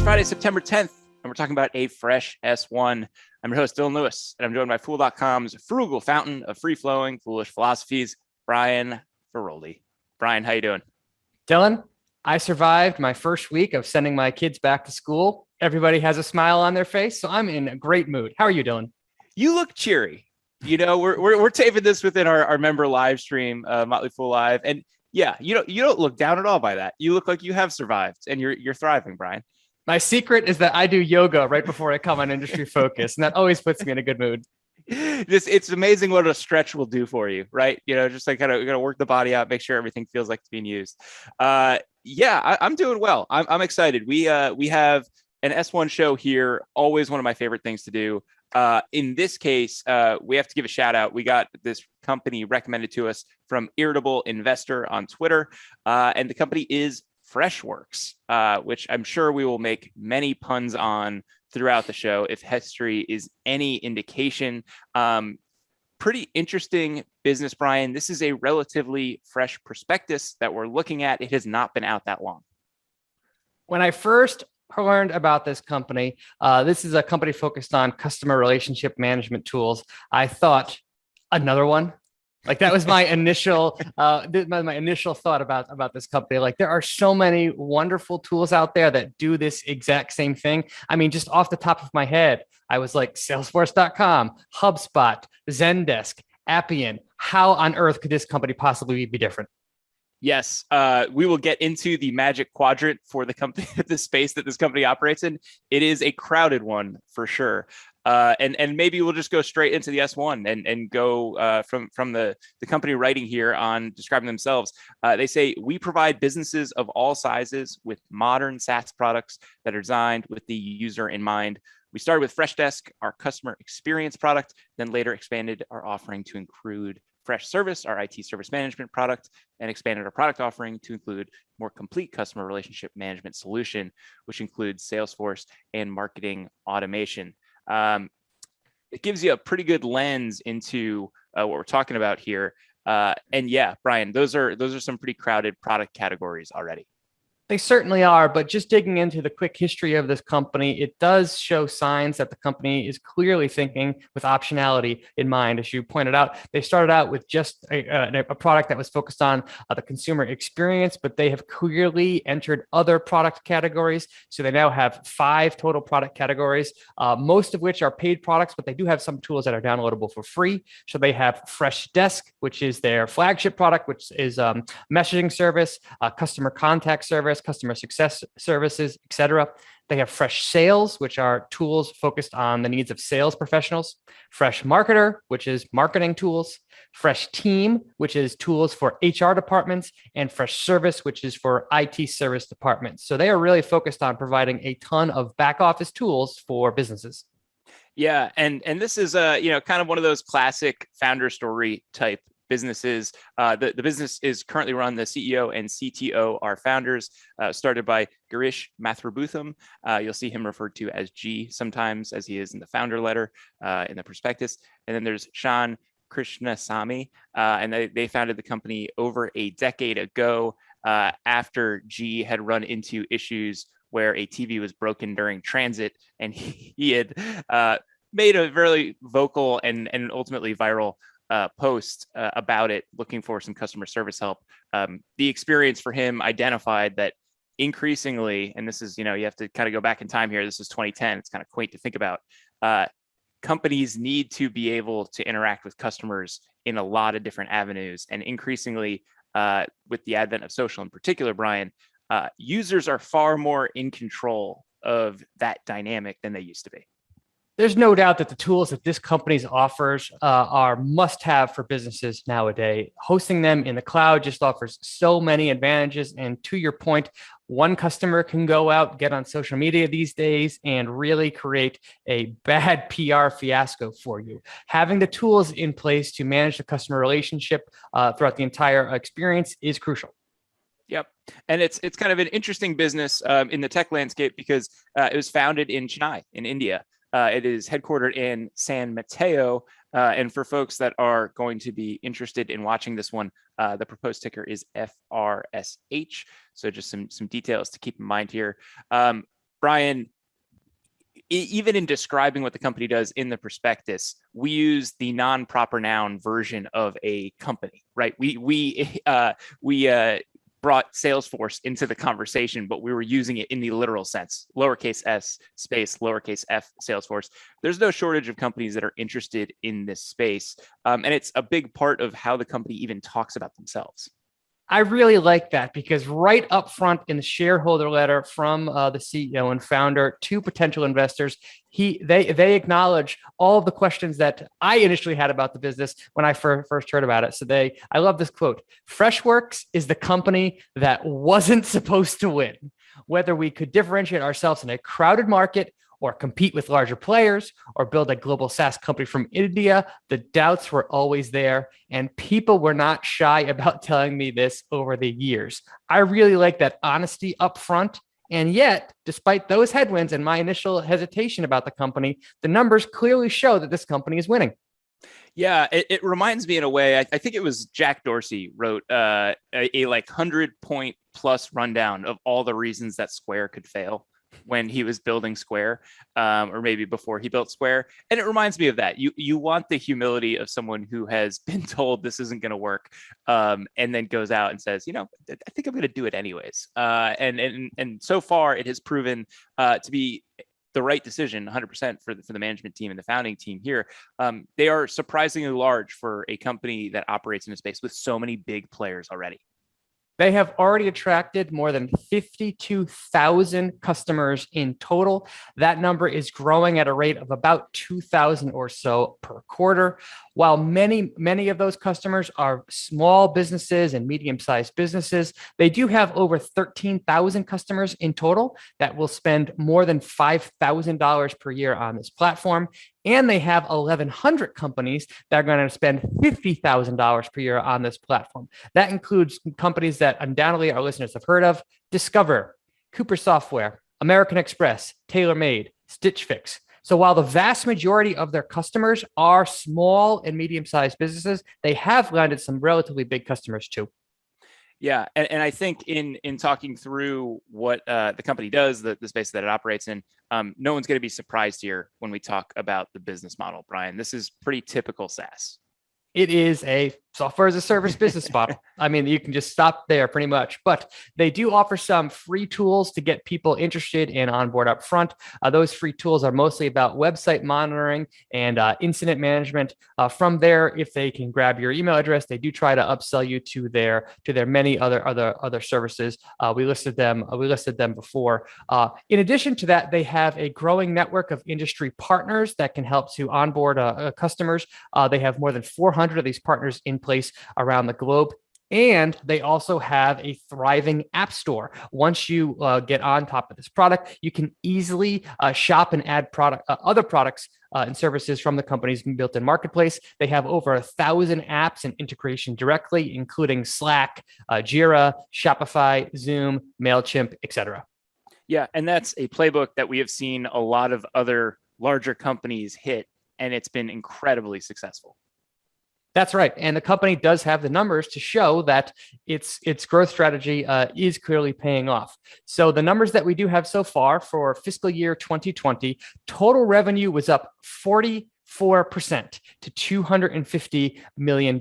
Friday, September 10th, and we're talking about a fresh S1. I'm your host, Dylan Lewis, and I'm joined by Fool.com's frugal fountain of free-flowing, foolish philosophies, Brian Feroldi. Brian, how you doing? Dylan, I survived my first week of sending my kids back to school. Everybody has a smile on their face, so I'm in a great mood. How are you doing? You look cheery. You know, we're taping this within our member live stream, Motley Fool Live, and yeah, you don't look down at all by that. You look like you have survived, and you're thriving, Brian. My secret is that I do yoga right before I come on Industry Focus, and that always puts me in a good mood. It's amazing what a stretch will do for you, right? You know, just like kind of work the body out, make sure everything feels like it's being used. I'm doing well. I'm excited. We have an S1 show here. Always one of my favorite things to do. In this case, we have to give a shout out. We got this company recommended to us from Irritable Investor on Twitter, and the company is Freshworks, which I'm sure we will make many puns on throughout the show if history is any indication. Pretty interesting business, Brian. This is a relatively fresh prospectus that we're looking at. It has not been out that long. When I first learned about this company, this is a company focused on customer relationship management tools. I thought, another one? Like that was my initial my initial thought about this company. Like there are so many wonderful tools out there that do this exact same thing. I mean, just off the top of my head, I was like Salesforce.com, HubSpot, Zendesk, Appian. How on earth could this company possibly be different? Yes, we will get into the magic quadrant for the company, the space that this company operates in. It is a crowded one for sure. And maybe we'll just go straight into the S1 and go from the company writing here on describing themselves. They say, we provide businesses of all sizes with modern SaaS products that are designed with the user in mind. We started with Freshdesk, our customer experience product, then later expanded our offering to include Freshservice, our IT service management product, and expanded our product offering to include more complete customer relationship management solution, which includes Salesforce and marketing automation. It gives you a pretty good lens into what we're talking about here. And yeah, Brian, those are some pretty crowded product categories already. They certainly are, but just digging into the quick history of this company, it does show signs that the company is clearly thinking with optionality in mind. As you pointed out, they started out with just a product that was focused on the consumer experience, but they have clearly entered other product categories. So they now have 5 total product categories, most of which are paid products, but they do have some tools that are downloadable for free. So they have Freshdesk, which is their flagship product, which is messaging service, customer contact service, customer success services, etc. They have Freshsales, which are tools focused on the needs of sales professionals. Freshmarketer, which is marketing tools. Freshteam, which is tools for HR departments. And Freshservice, which is for IT service departments. So they are really focused on providing a ton of back office tools for businesses. Yeah, and this is kind of one of those classic founder story type businesses. The business is currently run, the CEO and CTO are founders, started by Girish Mathrubootham. You'll see him referred to as G sometimes, as he is in the founder letter in the prospectus. And then there's Sean Krishnasamy, and they founded the company over a decade ago after G had run into issues where a TV was broken during transit, and he had made a very vocal and ultimately viral post about it, looking for some customer service help. The experience for him identified that increasingly, and this is, you have to kind of go back in time here. This is 2010. It's kind of quaint to think about. Companies need to be able to interact with customers in a lot of different avenues. And increasingly, with the advent of social in particular, Brian, users are far more in control of that dynamic than they used to be. There's no doubt that the tools that this company offers are must-have for businesses nowadays. Hosting them in the cloud just offers so many advantages. And to your point, one customer can go out, get on social media these days, and really create a bad PR fiasco for you. Having the tools in place to manage the customer relationship throughout the entire experience is crucial. Yep. And it's kind of an interesting business in the tech landscape because it was founded in Chennai, in India. It is headquartered in San Mateo. And for folks that are going to be interested in watching this one, the proposed ticker is FRSH. So just some details to keep in mind here. Brian, even in describing what the company does in the prospectus, we use the non-proper noun version of a company, right? We brought Salesforce into the conversation, but we were using it in the literal sense, lowercase s space lowercase f Salesforce. There's no shortage of companies that are interested in this space, and it's a big part of how the company even talks about themselves. I really like that because right up front in the shareholder letter from the CEO and founder to potential investors, they acknowledge all of the questions that I initially had about the business when I first heard about it. So I love this quote: "Freshworks is the company that wasn't supposed to win. Whether we could differentiate ourselves in a crowded market or compete with larger players, or build a global SaaS company from India, the doubts were always there, and people were not shy about telling me this over the years." I really like that honesty up front. And yet, despite those headwinds and my initial hesitation about the company, the numbers clearly show that this company is winning. Yeah, it reminds me in a way, I think it was Jack Dorsey wrote a like 100-point plus rundown of all the reasons that Square could fail when he was building Square, or maybe before he built Square. And it reminds me of that. You want the humility of someone who has been told this isn't going to work, and then goes out and says, I think I'm going to do it anyways. And so far, it has proven to be the right decision 100% for the management team and the founding team here. They are surprisingly large for a company that operates in a space with so many big players already. They have already attracted more than 52,000 customers in total. That number is growing at a rate of about 2,000 or so per quarter. While many of those customers are small businesses and medium-sized businesses, they do have over 13,000 customers in total that will spend more than $5,000 per year on this platform. And they have 1,100 companies that are going to spend $50,000 per year on this platform. That includes companies that undoubtedly our listeners have heard of: Discover, Cooper Software, American Express, TaylorMade, Stitch Fix. So while the vast majority of their customers are small and medium-sized businesses, they have landed some relatively big customers too. Yeah, and I think in talking through what the company does, the space that it operates in, no one's going to be surprised here when we talk about the business model, Brian. This is pretty typical SaaS. It is a software as a service business model. I mean, you can just stop there pretty much, but they do offer some free tools to get people interested in onboard up front. Those free tools are mostly about website monitoring and incident management. From there, if they can grab your email address, they do try to upsell you to their many other services. We listed them before. In addition to that, they have a growing network of industry partners that can help to onboard customers. They have more than 400 of these partners in place around the globe. And they also have a thriving app store. Once you get on top of this product, you can easily shop and add other products and services from the company's built-in marketplace. They have over 1,000 apps and integration directly, including Slack, Jira, Shopify, Zoom, MailChimp, etc. Yeah, and that's a playbook that we have seen a lot of other larger companies hit, and it's been incredibly successful. That's right. And the company does have the numbers to show that its growth strategy is clearly paying off. So the numbers that we do have so far for fiscal year 2020, total revenue was up 44% to $250 million.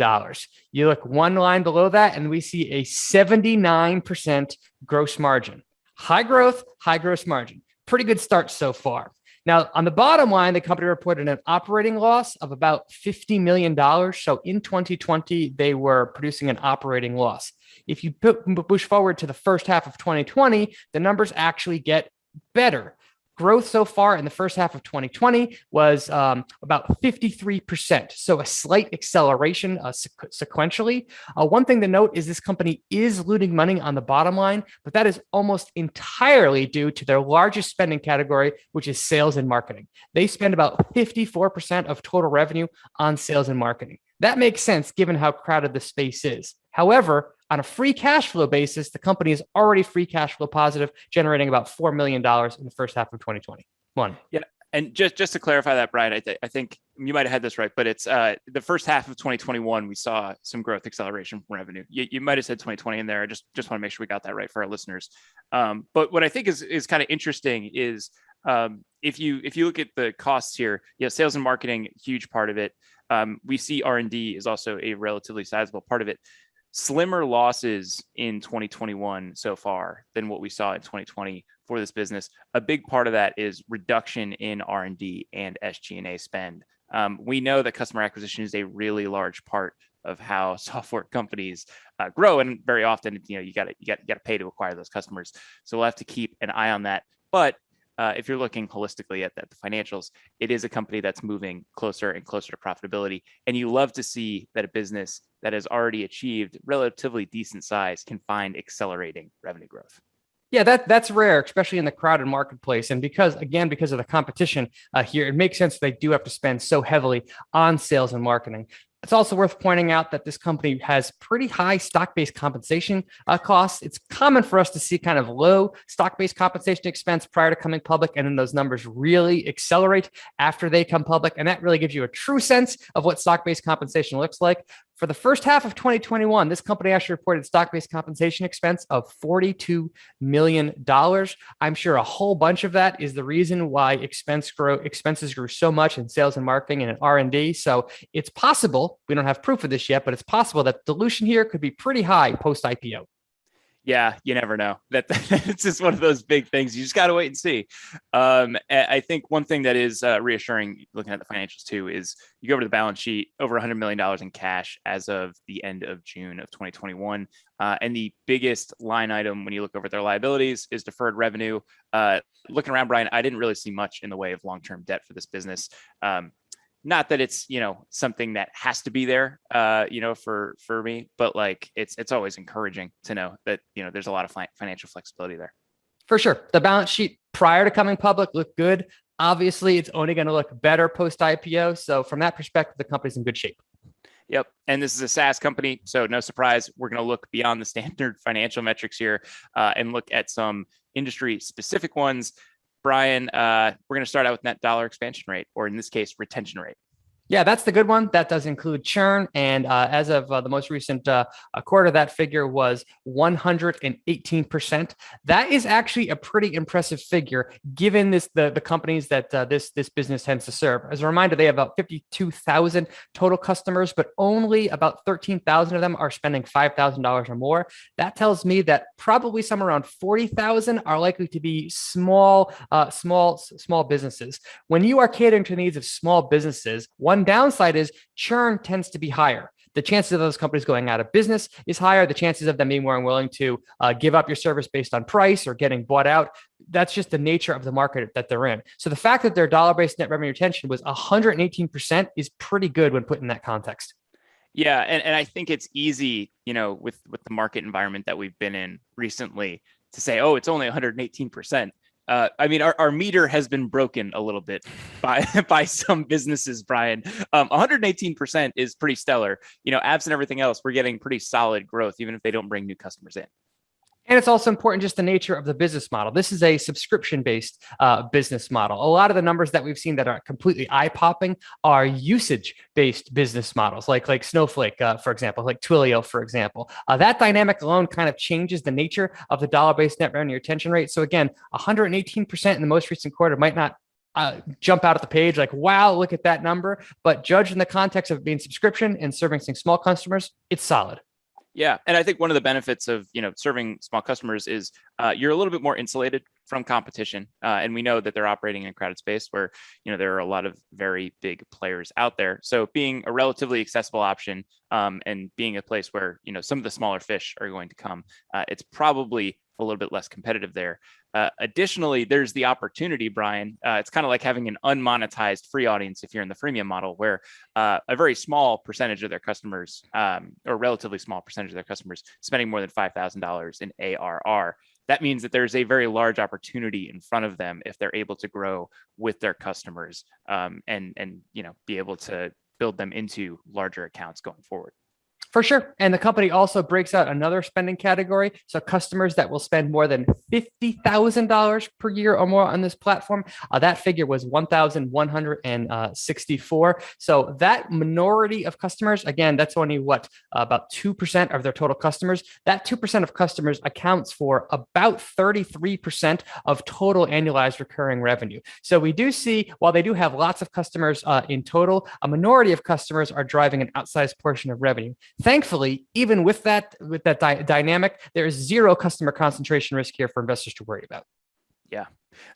You look one line below that, and we see a 79% gross margin. High growth, high gross margin. Pretty good start so far. Now, on the bottom line, the company reported an operating loss of about $50 million. So in 2020, they were producing an operating loss. If you push forward to the first half of 2020, the numbers actually get better. Growth so far in the first half of 2020 was about 53%. So a slight acceleration sequentially. One thing to note is this company is losing money on the bottom line, but that is almost entirely due to their largest spending category, which is sales and marketing. They spend about 54% of total revenue on sales and marketing. That makes sense given how crowded the space is. However, on a free cash flow basis, the company is already free cash flow positive, generating about $4 million in the first half of 2021. Yeah, And just to clarify that, Brian, I think you might have had this right, but it's the first half of 2021, we saw some growth acceleration from revenue. You might have said 2020 in there. I just want to make sure we got that right for our listeners. But what I think is kind of interesting is if you look at the costs here, sales and marketing, huge part of it. We see R&D is also a relatively sizable part of it. Slimmer losses in 2021 so far than what we saw in 2020 for this business. A big part of that is reduction in R&D and SG&A spend. We know that customer acquisition is a really large part of how software companies grow, and very often, you got to pay to acquire those customers. So we'll have to keep an eye on that. But if you're looking holistically at the financials, it is a company that's moving closer and closer to profitability. And you love to see that a business that has already achieved relatively decent size can find accelerating revenue growth. Yeah, that's rare, especially in the crowded marketplace. And because of the competition here, it makes sense they do have to spend so heavily on sales and marketing. It's also worth pointing out that this company has pretty high stock-based compensation costs. It's common for us to see kind of low stock-based compensation expense prior to coming public, and then those numbers really accelerate after they come public. And that really gives you a true sense of what stock-based compensation looks like. For the first half of 2021, this company actually reported stock-based compensation expense of $42 million. I'm sure a whole bunch of that is the reason why expenses grew so much in sales and marketing and in R&D. So it's possible, we don't have proof of this yet, but it's possible that dilution here could be pretty high post-IPO. Yeah, you never know. It's just one of those big things. You just got to wait and see. I think one thing that is reassuring looking at the financials too is you go over to the balance sheet, over $100 million in cash as of the end of June of 2021. And the biggest line item when you look over at their liabilities is deferred revenue. Looking around, Brian, I didn't really see much in the way of long-term debt for this business. Not that it's, something that has to be there, for me, but like it's always encouraging to know that, there's a lot of financial flexibility there. For sure. The balance sheet prior to coming public looked good. Obviously, it's only going to look better post IPO. So from that perspective, the company's in good shape. Yep. And this is a SaaS company, so no surprise, we're going to look beyond the standard financial metrics here and look at some industry specific ones. Brian, we're going to start out with net dollar expansion rate, or in this case, retention rate. Yeah, that's the good one. That does include churn. And as of the most recent quarter, that figure was 118%. That is actually a pretty impressive figure, given the companies that this business tends to serve. As a reminder, they have about 52,000 total customers, but only about 13,000 of them are spending $5,000 or more. That tells me that probably somewhere around 40,000 are likely to be small businesses. When you are catering to the needs of small businesses, one downside is churn tends to be higher. The chances of those companies going out of business is higher. The chances of them being more unwilling to give up your service based on price or getting bought out, that's just the nature of the market that they're in. So the fact that their dollar-based net revenue retention was 118% is pretty good when put in that context. Yeah, and I think it's easy, with the market environment that we've been in recently to say, oh, it's only 118%. Our meter has been broken a little bit by some businesses, Brian. 118% is pretty stellar. Absent everything else, we're getting pretty solid growth, even if they don't bring new customers in. And it's also important just the nature of the business model. This is a subscription-based business model. A lot of the numbers that we've seen that are completely eye-popping are usage-based business models, like Snowflake, for example, like Twilio, for example. That dynamic alone kind of changes the nature of the dollar-based net revenue retention rate. So again, 118% in the most recent quarter might not jump out at the page like, wow, look at that number. But judged in the context of being subscription and servicing small customers, it's solid. Yeah. And I think one of the benefits of, serving small customers is you're a little bit more insulated from competition. And we know that they're operating in a crowded space where, there are a lot of very big players out there. So being a relatively accessible option and being a place where, some of the smaller fish are going to come, it's probably a little bit less competitive there. Additionally, there's the opportunity, Brian. It's kind of like having an unmonetized free audience if you're in the freemium model, where a very small percentage of their customers, or relatively small percentage of their customers, spending more than $5,000 in ARR. That means that there's a very large opportunity in front of them if they're able to grow with their customers and be able to build them into larger accounts going forward. For sure. And the company also breaks out another spending category. So customers that will spend more than $50,000 per year or more on this platform, that figure was 1,164. So that minority of customers, again, that's only what, about 2% of their total customers. That 2% of customers accounts for about 33% of total annualized recurring revenue. So we do see, while they do have lots of customers in total, a minority of customers are driving an outsized portion of revenue. Thankfully, even with that dynamic, there is zero customer concentration risk here for investors to worry about. Yeah.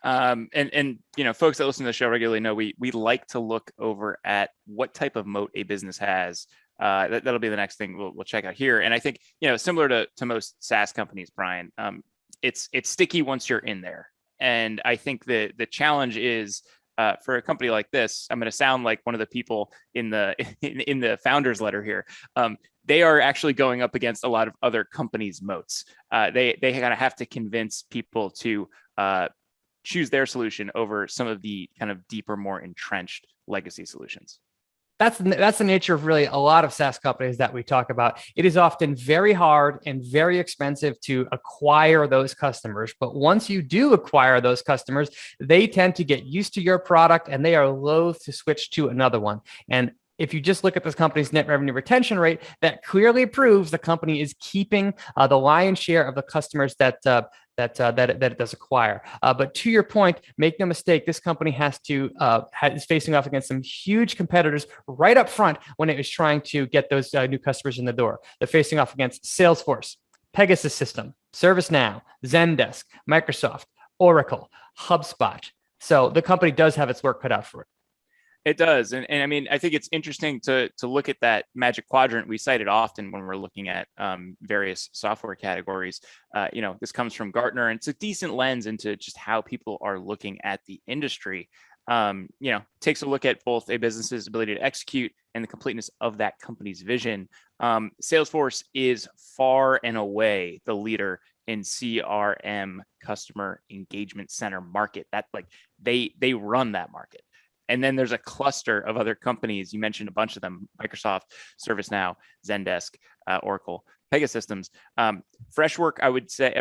And folks that listen to the show regularly know we like to look over at what type of moat a business has. That'll be the next thing we'll check out here. And I think, similar to most SaaS companies, Brian, it's sticky once you're in there. And I think the challenge is, for a company like this, I'm going to sound like one of the people in the founders letter here. They are actually going up against a lot of other companies' moats. They kind of have to convince people to choose their solution over some of the kind of deeper, more entrenched legacy solutions. That's the nature of really a lot of SaaS companies that we talk about. It is often very hard and very expensive to acquire those customers. But once you do acquire those customers, they tend to get used to your product and they are loath to switch to another one. And if you just look at this company's net revenue retention rate, that clearly proves the company is keeping the lion's share of the customers that it does acquire. But to your point, make no mistake, this company is facing off against some huge competitors right up front when it was trying to get those new customers in the door. They're facing off against Salesforce, Pegasus System, ServiceNow, Zendesk, Microsoft, Oracle, HubSpot. So the company does have its work cut out for it. It does. And I mean, I think it's interesting to look at that magic quadrant. We cite it often when we're looking at various software categories. This comes from Gartner, and it's a decent lens into just how people are looking at the industry. Takes a look at both a business's ability to execute and the completeness of that company's vision. Salesforce is far and away the leader in CRM, customer engagement center market. That they run that market. And then there's a cluster of other companies. You mentioned a bunch of them: Microsoft, ServiceNow, Zendesk, Oracle, Pegasystems. Freshworks, I would say,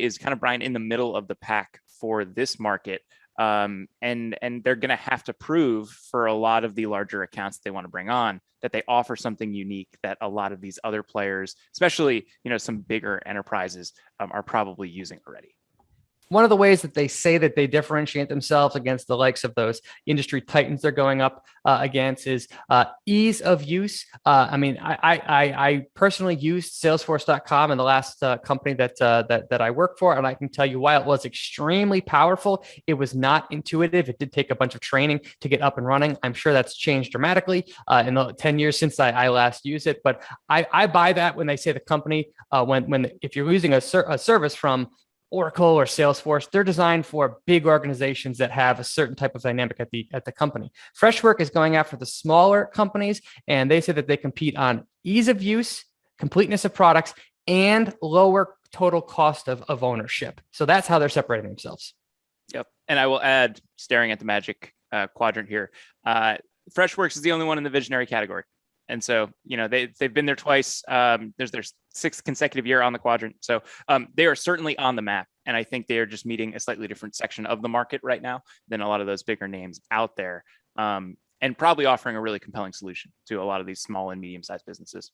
is kind of, Brian, in the middle of the pack for this market. And they're going to have to prove for a lot of the larger accounts that they want to bring on that they offer something unique that a lot of these other players, especially some bigger enterprises, are probably using already. One of the ways that they say that they differentiate themselves against the likes of those industry titans they're going up against is ease of use. I personally used Salesforce.com in the last company that I work for, and I can tell you, while it was extremely powerful, it was not intuitive. It did take a bunch of training to get up and running. I'm sure that's changed dramatically in the 10 years since I last used it. But I buy that when they say the company, if you're using a service from Oracle or Salesforce, they're designed for big organizations that have a certain type of dynamic at the company. Freshworks is going after the smaller companies, and they say that they compete on ease of use, completeness of products, and lower total cost of ownership. So that's how they're separating themselves. Yep. And I will add, staring at the magic quadrant here, Freshworks is the only one in the visionary category. And so, they've been there twice. There's their sixth consecutive year on the quadrant. So they are certainly on the map. And I think they are just meeting a slightly different section of the market right now than a lot of those bigger names out there. And probably offering a really compelling solution to a lot of these small and medium-sized businesses.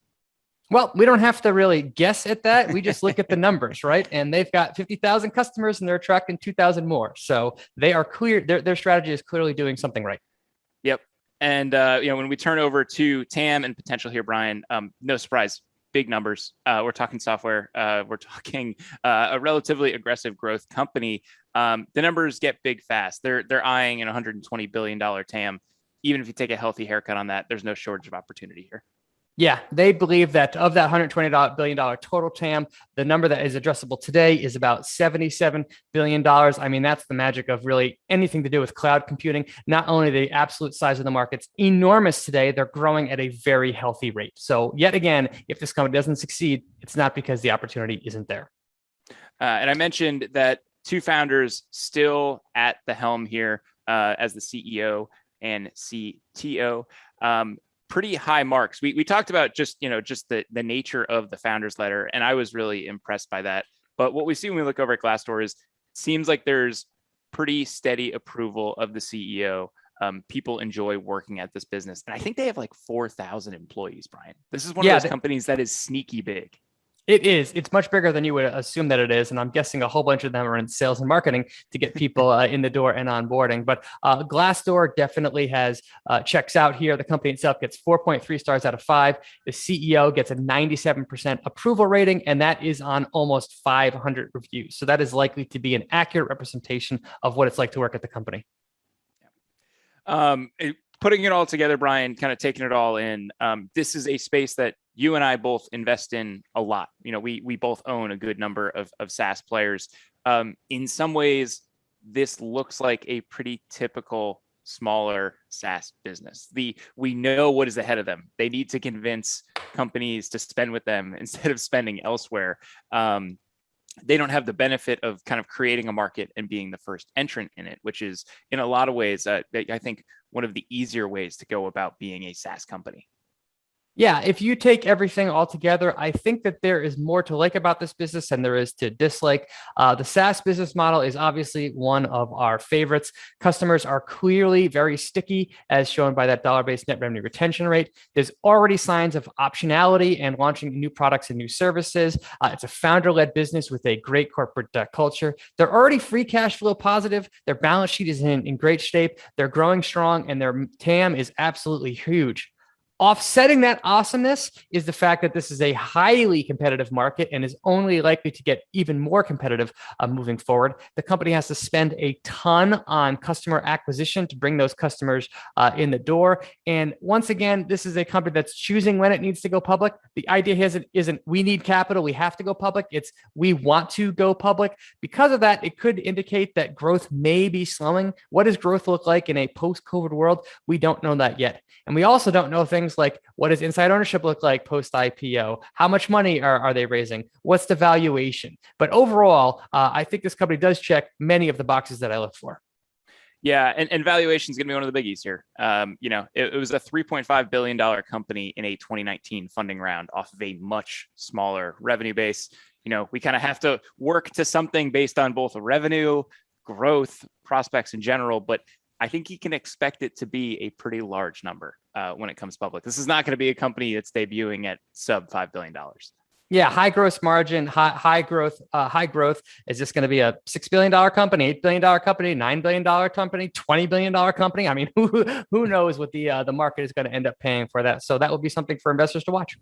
Well, we don't have to really guess at that. We just look at the numbers, right? And they've got 50,000 customers and they're attracting 2,000 more. So they are clear. Their strategy is clearly doing something right. Yep. And, when we turn over to TAM and potential here, Brian, no surprise, big numbers. We're talking software. We're talking a relatively aggressive growth company. The numbers get big fast. They're eyeing an $120 billion TAM. Even if you take a healthy haircut on that, there's no shortage of opportunity here. Yeah, they believe that of that $120 billion total TAM, the number that is addressable today is about $77 billion. I mean, that's the magic of really anything to do with cloud computing. Not only the absolute size of the market's enormous today, they're growing at a very healthy rate. So yet again, if this company doesn't succeed, it's not because the opportunity isn't there. And I mentioned that two founders still at the helm here as the CEO and CTO. pretty high marks. We talked about just the nature of the founders letter, and I was really impressed by that. But what we see when we look over at Glassdoor is, it seems like there's pretty steady approval of the CEO. People enjoy working at this business, and I think they have like 4,000 employees. Brian, this is one of those companies that is sneaky big. It is. It's much bigger than you would assume that it is. And I'm guessing a whole bunch of them are in sales and marketing to get people in the door and onboarding. But Glassdoor definitely has checks out here. The company itself gets 4.3 stars out of 5. The CEO gets a 97% approval rating, and that is on almost 500 reviews. So that is likely to be an accurate representation of what it's like to work at the company. Putting it all together, Brian, kind of taking it all in, this is a space that you and I both invest in a lot. We both own a good number of SaaS players. In some ways, this looks like a pretty typical smaller SaaS business. We know what is ahead of them. They need to convince companies to spend with them instead of spending elsewhere. They don't have the benefit of kind of creating a market and being the first entrant in it, which is in a lot of ways, I think, one of the easier ways to go about being a SaaS company. Yeah, if you take everything all together, I think that there is more to like about this business than there is to dislike. The SaaS business model is obviously one of our favorites. Customers are clearly very sticky, as shown by that dollar-based net revenue retention rate. There's already signs of optionality and launching new products and new services. It's a founder-led business with a great corporate culture. They're already free cash flow positive. Their balance sheet is in great shape. They're growing strong, and their TAM is absolutely huge. Offsetting that awesomeness is the fact that this is a highly competitive market and is only likely to get even more competitive moving forward. The company has to spend a ton on customer acquisition to bring those customers in the door. And once again, this is a company that's choosing when it needs to go public. The idea here isn't we need capital, we have to go public. It's we want to go public. Because of that, it could indicate that growth may be slowing. What does growth look like in a post-COVID world? We don't know that yet. And we also don't know things like, what does inside ownership look like post-IPO? How much money are they raising? What's the valuation? But overall, I think this company does check many of the boxes that I look for. Yeah, and valuation is going to be one of the biggies here. It was a $3.5 billion company in a 2019 funding round off of a much smaller revenue base. We kind of have to work to something based on both revenue, growth, prospects in general, but I think you can expect it to be a pretty large number when it comes public. This is not going to be a company that's debuting at sub $5 billion. Yeah, high gross margin, high growth. Is this going to be a $6 billion company, $8 billion company, $9 billion company, $20 billion company? I mean, who knows what the market is going to end up paying for that? So that will be something for investors to watch.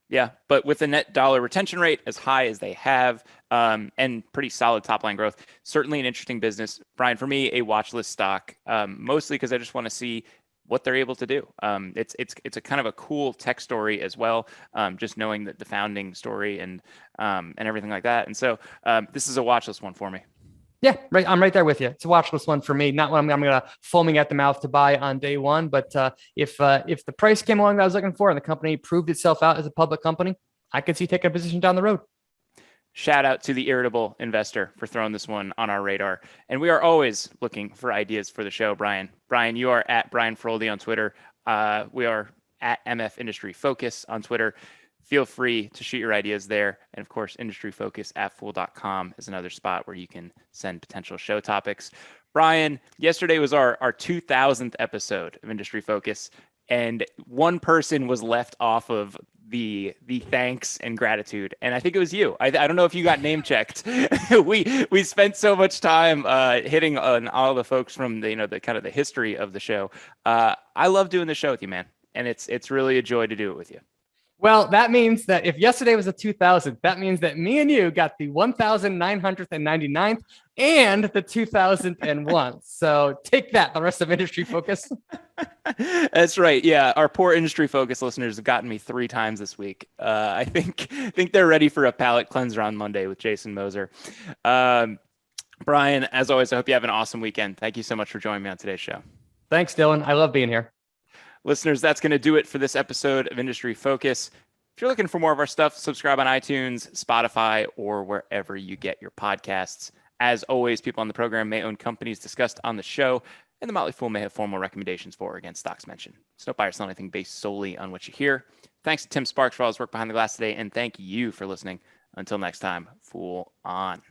Yeah, but with a net dollar retention rate as high as they have, and pretty solid top line growth, certainly an interesting business. Brian, for me, a watch list stock, mostly because I just want to see what they're able to do. It's a kind of a cool tech story as well, just knowing that the founding story and everything like that. And so this is a watch list one for me. Yeah, right. I'm right there with you. It's a watch list one for me. Not one I'm going to foaming at the mouth to buy on day one, but if the price came along that I was looking for and the company proved itself out as a public company, I could see taking a position down the road. Shout out to the irritable investor for throwing this one on our radar. And we are always looking for ideas for the show, Brian. Brian, you are at Brian Frolde on Twitter. We are at MF Industry Focus on Twitter. Feel free to shoot your ideas there. And of course, industryfocus@fool.com is another spot where you can send potential show topics. Brian, yesterday was our 2000th episode of Industry Focus, and one person was left off of the thanks and gratitude, and I think it was you. I don't know if you got name checked. we spent so much time hitting on all the folks from the kind of the history of the show. I love doing the show with you, man, and it's really a joy to do it with you. Well, that means that if yesterday was a 2000, that means that me and you got the 1999th and the 2001. So take that, the rest of Industry Focus. That's right. Yeah, our poor Industry Focus listeners have gotten me 3 times this week. I think they're ready for a palate cleanser on Monday with Jason Moser. Brian, as always, I hope you have an awesome weekend. Thank you so much for joining me on today's show. Thanks, Dylan. I love being here. Listeners, that's going to do it for this episode of Industry Focus. If you're looking for more of our stuff, subscribe on iTunes, Spotify, or wherever you get your podcasts. As always, people on the program may own companies discussed on the show. and the Motley Fool may have formal recommendations for or against stocks mentioned. So don't buy or sell anything based solely on what you hear. Thanks to Tim Sparks for all his work behind the glass today, and thank you for listening. Until next time, Fool on.